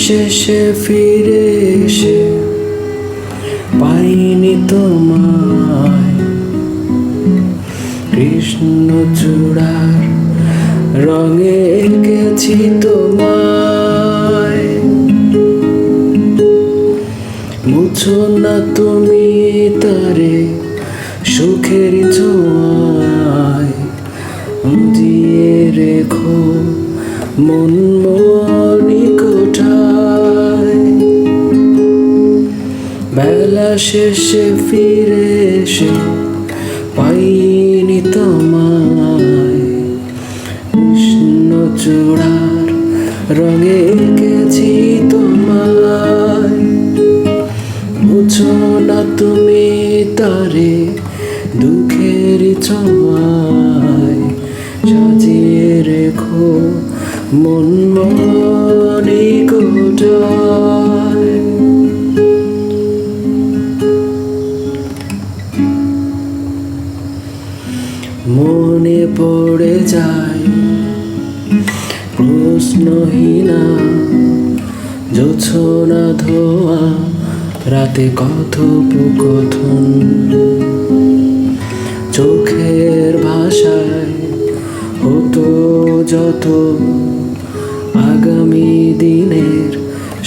শেষে ফিরে এসে পাইনি তোমায়, কৃষ্ণচূড়ার রঙে এঁকেছি তোমায়। মুছো না তুমি তারে সুখের ছোঁয়ায়, দিয়ে রেখো মনমনি কোঠায়। বেলা শেষে ফিরে এসে পাইনি তোমায়, কৃষ্ণচূড়ার রঙে এঁকেছি তোমায়। মুছো না তুমি তারে দুঃখের ছোঁয়ায়, সাজিয়ে রেখো মনমনি কোঠায়। মনে পড়ে যায় প্রশ্নহীনা জোছনা ধোয়া রাতে কথোপকথন, চোখের ভাষায় হতো যত আগামী দিনের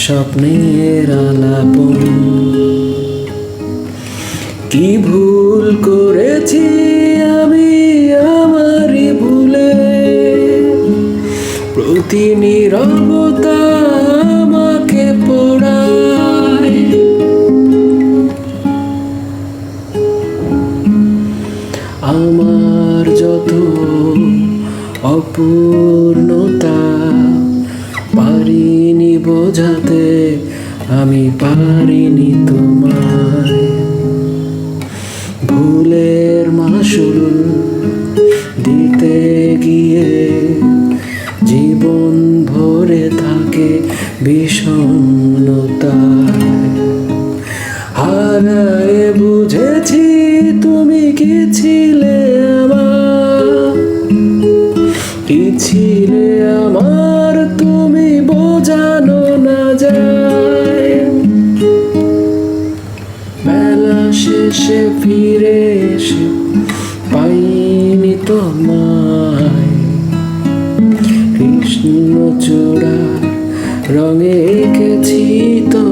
স্বপ্নের আলাপন। কি ভুল করেছি আমি আমারই ভুলে, প্রতি নীরবতা আমাকে পোড়ায়। আমার যত অপূর্ণতা পারিনি বোঝাতে, আমি পারিনি তোমায়। ভুলের মাসুল দিতে গিয়ে জীবন ভরে থাকে বিষণ্ণতায়। হারায়ে বুঝেছি তুমি কি ছিলে আমার, কি ছিলে আমার তুমি বোঝানো না যায়। বেলা শেষে ফিরে এসে পাইনি তোমায়, কৃষ্ণচূড়ার রঙে এঁকেছি তো